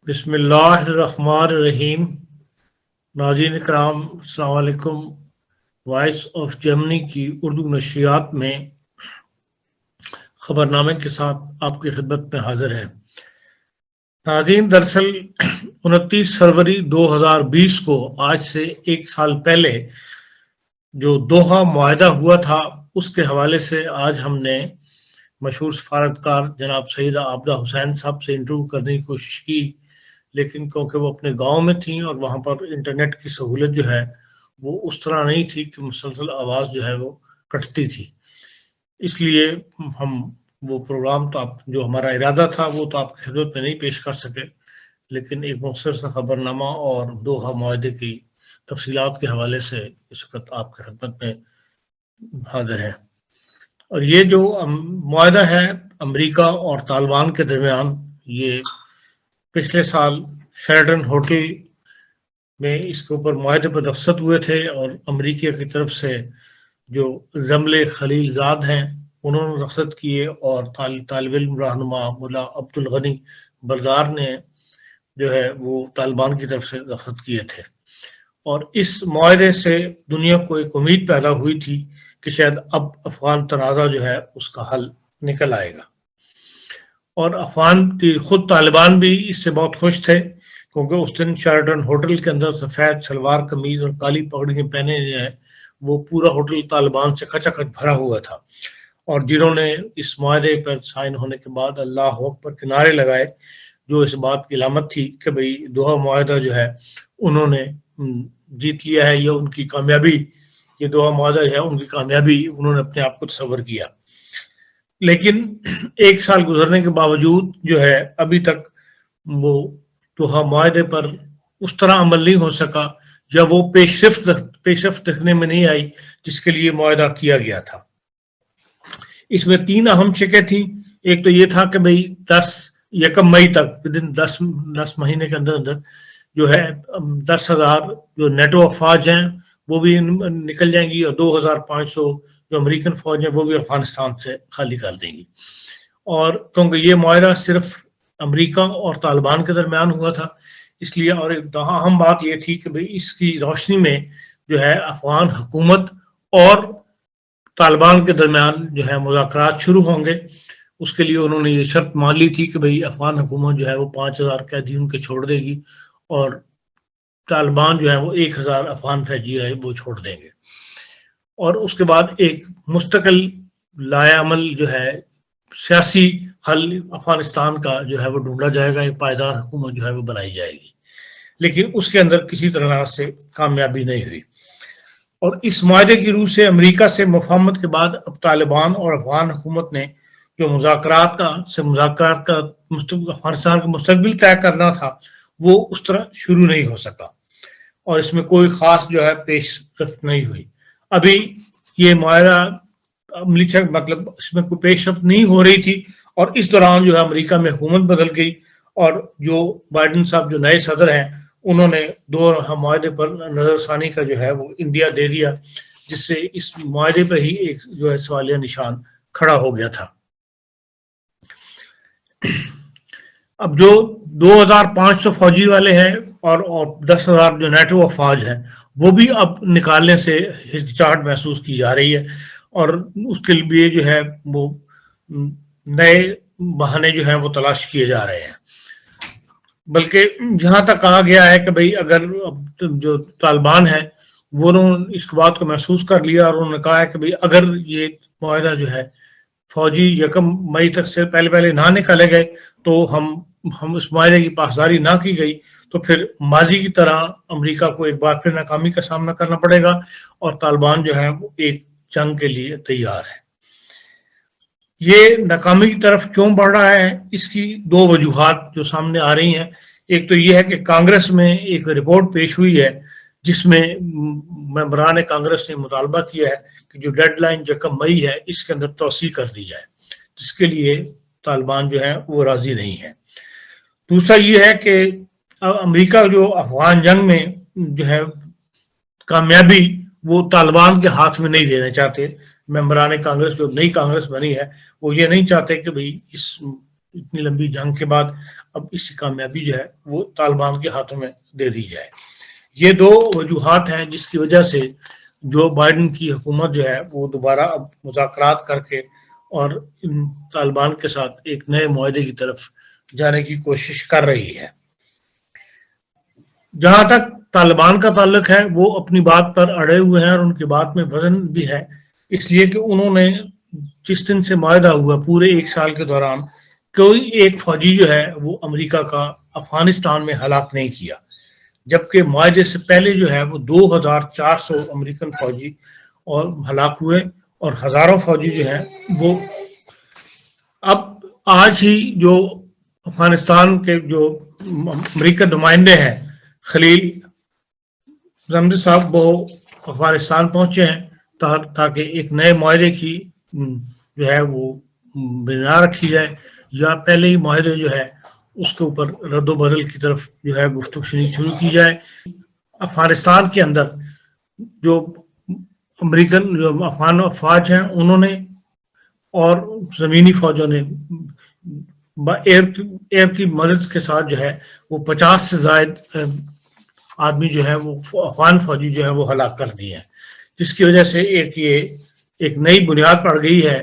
بسم اللہ الرحمن الرحیم۔ ناظرین کرام السلام علیکم۔ وائس آف جرمنی کی اردو نشریات میں خبرنامے کے ساتھ آپ کی خدمت میں حاضر ہے۔ ناظرین، دراصل 29 فروری 2020 کو آج سے ایک سال پہلے جو دوحہ معاہدہ ہوا تھا اس کے حوالے سے آج ہم نے مشہور سفارتکار جناب سید عابدہ حسین صاحب سے انٹرویو کرنے کی کوشش کی، لیکن کیونکہ وہ اپنے گاؤں میں تھیں اور وہاں پر انٹرنیٹ کی سہولت جو ہے وہ اس طرح نہیں تھی کہ مسلسل آواز جو ہے وہ کٹتی تھی، اس لیے ہم وہ پروگرام تو جو ہمارا ارادہ تھا وہ تو آپ کی خدمت میں نہیں پیش کر سکے، لیکن ایک مختصر سا خبرنامہ اور دوحہ معاہدے کی تفصیلات کے حوالے سے اس وقت آپ کی خدمت میں حاضر ہے۔ اور یہ جو معاہدہ ہے امریکہ اور طالبان کے درمیان، یہ پچھلے سال شیرٹن ہوٹل میں اس کے اوپر معاہدے پر دستخط ہوئے تھے، اور امریکہ کی طرف سے جو زمل خلیل زاد ہیں انہوں نے دستخط کیے، اور طالب علم رہنما ملا عبد الغنی بردار نے جو ہے وہ طالبان کی طرف سے دستخط کیے تھے۔ اور اس معاہدے سے دنیا کو ایک امید پیدا ہوئی تھی کہ شاید اب افغان تنازع جو ہے اس کا حل نکل آئے گا، اور افغان خود طالبان بھی اس سے بہت خوش تھے، کیونکہ اس دن شیرٹن ہوٹل کے اندر سفید شلوار قمیض اور کالی پگڑی پہنے جو ہے وہ پورا ہوٹل طالبان سے کھچا کھچ بھرا ہوا تھا، اور جنہوں نے اس معاہدے پر سائن ہونے کے بعد اللہ اکبر کے نعرے لگائے، جو اس بات کی علامت تھی کہ بھئی دوحہ معاہدہ جو ہے انہوں نے جیت لیا ہے، یا ان کی کامیابی، یہ دوحہ معاہدہ ہے ان کی کامیابی انہوں نے اپنے آپ کو تصور کیا۔ لیکن ایک سال گزرنے کے باوجود جو ہے ابھی تک وہ دوحہ معاہدے پر اس طرح عمل نہیں ہو سکا، یا وہ پیش رفت دیکھنے میں نہیں آئی جس کے لیے معاہدہ کیا گیا تھا۔ اس میں 3 اہم شقیں تھیں۔ ایک تو یہ تھا کہ بھئی 1 مئی تک 10 مہینے کے اندر جو ہے 10,000 جو نیٹو افواج ہیں وہ بھی نکل جائیں گی، اور 2,500 جو امریکن فوج ہیں وہ بھی افغانستان سے خالی کر دیں گی۔ اور کیونکہ یہ معاہدہ صرف امریکہ اور طالبان کے درمیان ہوا تھا، اس لیے اور ایک اہم بات یہ تھی کہ بھئی اس کی روشنی میں جو ہے افغان حکومت اور طالبان کے درمیان جو ہے مذاکرات شروع ہوں گے۔ اس کے لیے انہوں نے یہ شرط مان لی تھی کہ بھئی افغان حکومت جو ہے وہ 5,000 قیدی ان کے چھوڑ دے گی، اور طالبان جو ہے وہ 1,000 افغان فوجی ہے وہ چھوڑ دیں گے، اور اس کے بعد ایک مستقل لائعمل جو ہے سیاسی حل افغانستان کا جو ہے وہ ڈھونڈا جائے گا، ایک پائیدار حکومت جو ہے وہ بنائی جائے گی، لیکن اس کے اندر کسی طرح سے کامیابی نہیں ہوئی۔ اور اس معاہدے کی روح سے امریکہ سے مفاہمت کے بعد اب طالبان اور افغان حکومت نے جو مذاکرات کا افغانستان کا مستقبل طے کرنا تھا وہ اس طرح شروع نہیں ہو سکا، اور اس میں کوئی خاص جو ہے پیش رفت نہیں ہوئی۔ ابھی یہ معاہدہ مطلب اس میں کوئی پیش رفت نہیں ہو رہی تھی، اور اس دوران جو ہے امریکہ میں حکومت بدل گئی، اور جو بائیڈن صاحب جو نئے صدر ہیں انہوں نے دوحہ معاہدے پر نظر ثانی کا جو ہے وہ انڈیا دے دیا، جس سے اس معاہدے پر ہی ایک جو ہے سوالیہ نشان کھڑا ہو گیا تھا۔ اب جو 2,500 فوجی والے ہیں اور 10,000 جو نیٹو افواج ہیں وہ بھی اب نکالنے سے ہچکچاہٹ محسوس کی جا رہی ہے، اور اس کے لیے جو ہے وہ نئے بہانے جو ہیں وہ تلاش کیے جا رہے ہیں۔ بلکہ یہاں تک کہا گیا ہے کہ بھئی اگر جو طالبان ہیں وہ اس بات کو محسوس کر لیا، اور انہوں نے کہا ہے کہ بھئی اگر یہ معاہدہ جو ہے فوجی 1 مئی تک سے پہلے نہ نکالے گئے تو ہم اس معاہدے کی پاسداری نہ کی گئی تو پھر ماضی کی طرح امریکہ کو ایک بار پھر ناکامی کا سامنا کرنا پڑے گا، اور طالبان جو ہے وہ ایک جنگ کے لیے تیار ہے۔ یہ ناکامی کی طرف کیوں بڑھ رہا ہے، اس کی 2 وجوہات جو سامنے آ رہی ہیں۔ ایک تو یہ ہے کہ کانگریس میں ایک رپورٹ پیش ہوئی ہے جس میں ممبران کانگریس نے مطالبہ کیا ہے کہ جو ڈیڈ لائن 1 مئی ہے اس کے اندر توسیع کر دی جائے، جس کے لیے طالبان جو ہے وہ راضی نہیں ہے۔ دوسرا یہ ہے کہ امریکہ جو افغان جنگ میں جو ہے کامیابی وہ طالبان کے ہاتھ میں نہیں دینا چاہتے۔ ممبران کانگریس جو نئی کانگریس بنی ہے وہ یہ نہیں چاہتے کہ بھئی اس اتنی لمبی جنگ کے بعد اب اس کی کامیابی جو ہے وہ طالبان کے ہاتھوں میں دے دی جائے۔ یہ دو وجوہات ہیں جس کی وجہ سے جو بائیڈن کی حکومت جو ہے وہ دوبارہ اب مذاکرات کر کے اور ان طالبان کے ساتھ ایک نئے معاہدے کی طرف جانے کی کوشش کر رہی ہے۔ جہاں تک طالبان کا تعلق ہے وہ اپنی بات پر اڑے ہوئے ہیں اور ان کی بات میں وزن بھی ہے، اس لیے کہ انہوں نے جس دن سے معاہدہ ہوا پورے ایک سال کے دوران کوئی ایک فوجی جو ہے وہ امریکہ کا افغانستان میں ہلاک نہیں کیا، جبکہ معاہدے سے پہلے جو ہے وہ 2400 امریکن فوجی اور ہلاک ہوئے اور ہزاروں فوجی جو ہیں وہ اب آج ہی جو افغانستان کے جو امریکن نمائندے ہیں خلیل زمد صاحب وہ افغانستان پہنچے ہیں تاکہ ایک نئے معاہدے کی جو ہے وہ بنا رکھی جائے یا پہلے ہی معاہدے جو ہے اس کے اوپر رد و بدل کی طرف جو ہے گفتگو شروع کی جائے۔ افغانستان کے اندر جو امریکن جو افغان افواج ہیں انہوں نے اور زمینی فوجوں نے ایئر کی مدد کے ساتھ جو ہے وہ 50 سے زائد آدمی جو ہے وہ افغان فوجی جو ہے وہ ہلاک کر دیے ہیں، جس کی وجہ سے ایک نئی بنیاد پڑ گئی ہے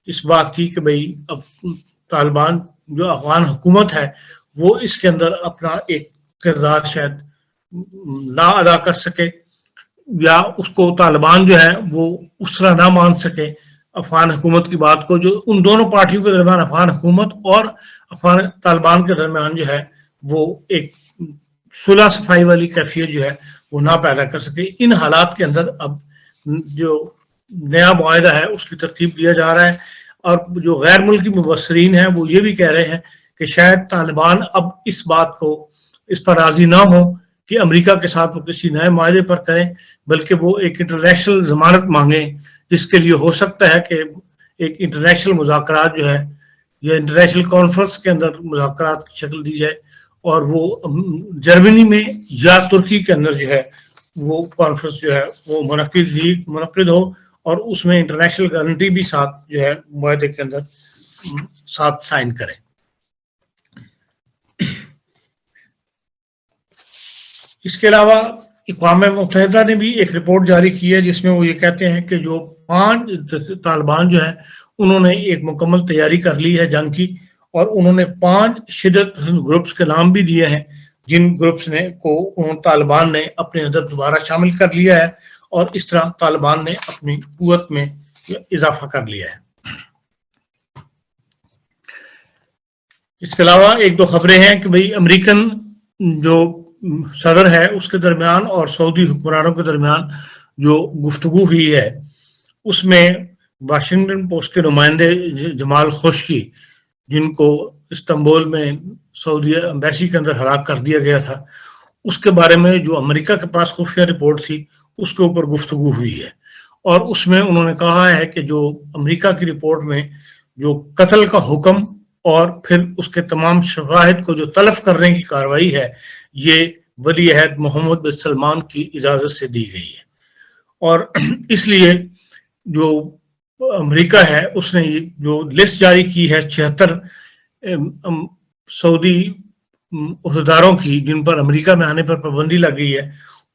اس بات کی کہ بھئی اب طالبان جو افغان حکومت ہے وہ اس کے اندر اپنا ایک کردار شاید نہ ادا کر سکے یا اس کو طالبان جو ہے وہ اس طرح نہ مان سکے افغان حکومت کی بات کو، جو ان دونوں پارٹیوں کے درمیان افغان حکومت اور افغان طالبان کے درمیان جو ہے وہ ایک صلح صفائی والی کیفیت جو ہے وہ نہ پیدا کر سکے۔ ان حالات کے اندر اب جو نیا معاہدہ ہے اس کی ترتیب دیا جا رہا ہے، اور جو غیر ملکی مبصرین ہیں وہ یہ بھی کہہ رہے ہیں کہ شاید طالبان اب اس بات کو اس پر راضی نہ ہو کہ امریکہ کے ساتھ وہ کسی نئے معاہدے پر کریں، بلکہ وہ ایک انٹرنیشنل ضمانت مانگیں، جس کے لیے ہو سکتا ہے کہ ایک انٹرنیشنل مذاکرات جو ہے یا انٹرنیشنل کانفرنس کے اندر مذاکرات کی شکل دی جائے اور وہ جرمنی میں یا ترکی کے اندر جو ہے وہ کانفرنس جو ہے وہ منعقد ہو اور اس میں انٹرنیشنل گارنٹی بھی ساتھ جو ہے معاہدے کے اندر ساتھ سائن کریں۔ اس کے علاوہ اقوام متحدہ نے بھی ایک رپورٹ جاری کی ہے جس میں وہ یہ کہتے ہیں کہ جو 5 طالبان جو ہیں انہوں نے ایک مکمل تیاری کر لی ہے جنگ کی، اور انہوں نے 5 شدت پسند گروپس کے نام بھی دیے ہیں جن گروپس کو طالبان نے اپنے اندر دوبارہ شامل کر لیا ہے، اور اس طرح طالبان نے اپنی قوت میں اضافہ کر لیا ہے۔ اس کے علاوہ 1-2 خبریں ہیں کہ بھئی امریکن جو صدر ہے اس کے درمیان اور سعودی حکمرانوں کے درمیان جو گفتگو ہوئی ہے اس میں واشنگٹن پوسٹ کے نمائندے جمال خشوگی، جن کو استنبول میں سعودی ایمبیسی کے اندر ہلاک کر دیا گیا تھا، اس کے بارے میں جو امریکہ کے پاس خفیہ رپورٹ تھی اس کے اوپر گفتگو ہوئی ہے، اور اس میں انہوں نے کہا ہے کہ جو امریکہ کی رپورٹ میں جو قتل کا حکم اور پھر اس کے تمام شواہد کو جو تلف کرنے کی کارروائی ہے یہ ولی عہد محمد بن سلمان کی اجازت سے دی گئی ہے، اور اس لیے جو امریکہ ہے اس نے جو لسٹ جاری کی ہے 76 سعودی عہدیداروں کی جن پر امریکہ میں آنے پر پابندی لگ گئی ہے،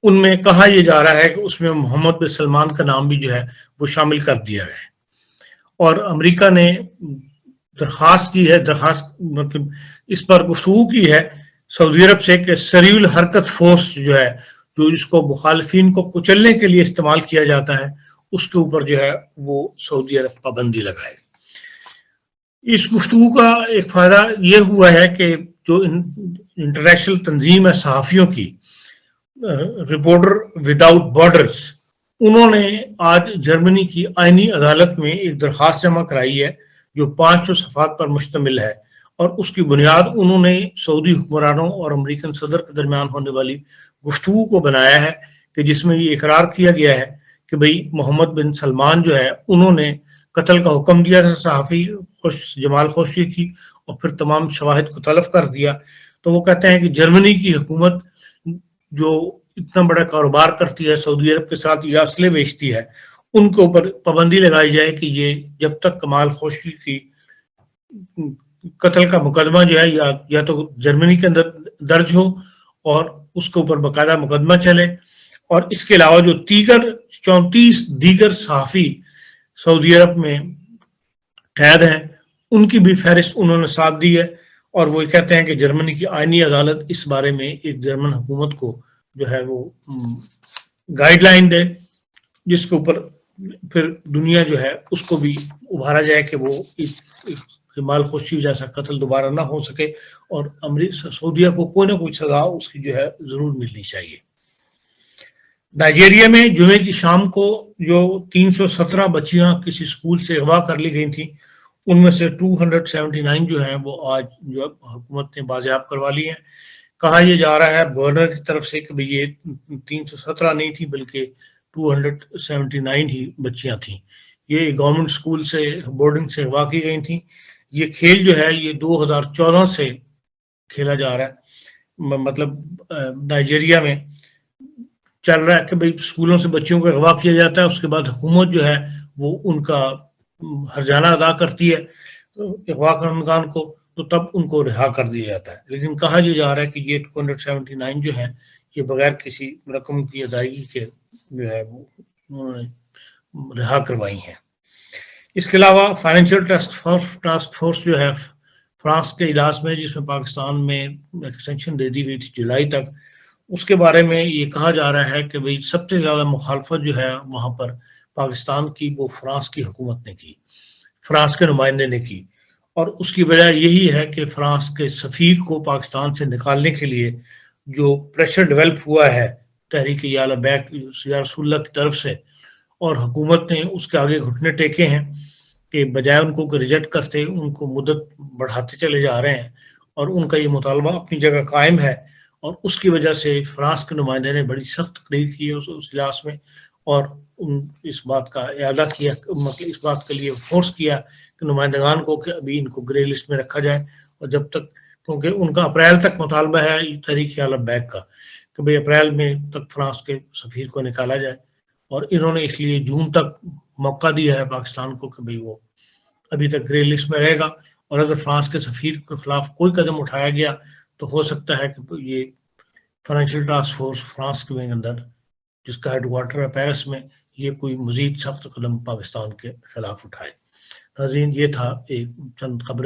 ان میں کہا یہ جا رہا ہے کہ اس میں محمد بن سلمان کا نام بھی جو ہے وہ شامل کر دیا ہے، اور امریکہ نے درخواست مطلب اس پر گفتگو کی ہے سعودی عرب سے کہ سریع الحرکت فورس جو ہے جو جس کو مخالفین کو کچلنے کے لیے استعمال کیا جاتا ہے اس کے اوپر جو ہے وہ سعودی عرب پابندی لگائے۔ اس گفتگو کا ایک فائدہ یہ ہوا ہے کہ جو انٹرنیشنل تنظیم ہے صحافیوں کی رپورٹر وداؤٹ بارڈرز، انہوں نے آج جرمنی کی آئینی عدالت میں ایک درخواست جمع کرائی ہے جو 500 صفحات پر مشتمل ہے، اور اس کی بنیاد انہوں نے سعودی حکمرانوں اور امریکن صدر کے درمیان ہونے والی گفتگو کو بنایا ہے کہ جس میں یہ اقرار کیا گیا ہے کہ بھئی محمد بن سلمان جو ہے انہوں نے قتل کا حکم دیا تھا صحافی جمال خشوگی کی اور پھر تمام شواہد کو تلف کر دیا۔ تو وہ کہتے ہیں کہ جرمنی کی حکومت جو اتنا بڑا کاروبار کرتی ہے سعودی عرب کے ساتھ یا اسلحے بیچتی ہے، ان کے اوپر پابندی لگائی جائے کہ یہ جب تک جمال خشوگی کی قتل کا مقدمہ جو ہے یا تو جرمنی کے اندر درج ہو اور اس کے اوپر باقاعدہ مقدمہ چلے، اور اس کے علاوہ جو 34 دیگر صحافی سعودی عرب میں قید ہیں ان کی بھی فہرست انہوں نے ساتھ دی ہے، اور وہ کہتے ہیں کہ جرمنی کی آئینی عدالت اس بارے میں ایک جرمن حکومت کو جو ہے وہ گائیڈ لائن دے، جس کے اوپر پھر دنیا جو ہے اس کو بھی ابھارا جائے کہ وہ جمال خورشید جیسا قتل دوبارہ نہ ہو سکے، اور سعودیہ کو کوئی نہ کوئی سزا اس کی جو ہے ضرور ملنی چاہیے۔ نائجیریا میں جمعے کی شام کو جو 317 بچیاں کسی اسکول سے اغوا کر لی گئی تھیں، ان میں سے 279 جو ہیں وہ آج جو حکومت نے بازیاب کروا لی ہیں۔ کہا یہ جا رہا ہے گورنر کی طرف سے کہ یہ 317 نہیں تھی بلکہ 279 ہی بچیاں تھیں۔ یہ گورنمنٹ اسکول سے بورڈنگ سے اغوا کی گئی تھیں۔ یہ کھیل جو ہے یہ 2014 سے کھیلا جا رہا ہے، مطلب نائجیریا میں چل رہا ہے کہ بھئی اسکولوں سے بچیوں کو اغوا کیا جاتا ہے، اس کے بعد حکومت جو ہے وہ ان کا ہرجانہ ادا کرتی ہے اغوا کنندگان کو، تو تب ان کو رہا کر دیا جاتا ہے۔ لیکن کہا یہ جا رہا ہے کہ یہ 279 جو ہیں یہ بغیر کسی رقم کی ادائیگی کے جو ہے وہ انہوں نے رہا کروائی ہیں۔ اس کے علاوہ فائنینشیل ٹاسک فورس جو ہے فرانس کے اجلاس میں، جس میں پاکستان میں ایکسٹینشن دے دی گئی تھی جولائی تک، اس کے بارے میں یہ کہا جا رہا ہے کہ بھئی سب سے زیادہ مخالفت جو ہے وہاں پر پاکستان کی وہ فرانس کی حکومت نے کی، فرانس کے نمائندے نے کی، اور اس کی وجہ یہی ہے کہ فرانس کے سفیر کو پاکستان سے نکالنے کے لیے جو پریشر ڈیولپ ہوا ہے تحریک یالا بیگ یا رسول اللہ کی طرف سے، اور حکومت نے اس کے آگے گھٹنے ٹیکے ہیں کہ بجائے ان کو ریجیکٹ کرتے ان کو مدت بڑھاتے چلے جا رہے ہیں، اور ان کا یہ مطالبہ اپنی جگہ قائم ہے، اور اس کی وجہ سے فرانس کے نمائندے نے بڑی سخت تقریر کی اس اجلاس میں، اور اس بات کا اعادہ کیا، مطلب اس بات کے لیے فورس کیا کہ نمائندگان کو کہ ابھی ان کو گرے لسٹ میں رکھا جائے، اور جب تک، کیونکہ ان کا اپریل تک مطالبہ ہے تحریک یالا بیگ کا کہ بھئی اپریل میں تک فرانس کے سفیر کو نکالا جائے، اور انہوں نے اس لیے جون تک موقع دیا ہے پاکستان کو کہ بھئی وہ ابھی تک گرے لسٹ میں رہے گا، اور اگر فرانس کے سفیر کے خلاف کوئی قدم اٹھایا گیا تو ہو سکتا ہے کہ یہ فائنینشیل ٹاسک فورس فرانس کے اندر، جس کا ہیڈ کوارٹر ہے پیرس میں، یہ کوئی مزید سخت قدم پاکستان کے خلاف اٹھائے۔ ناظرین، یہ تھا ایک چند خبریں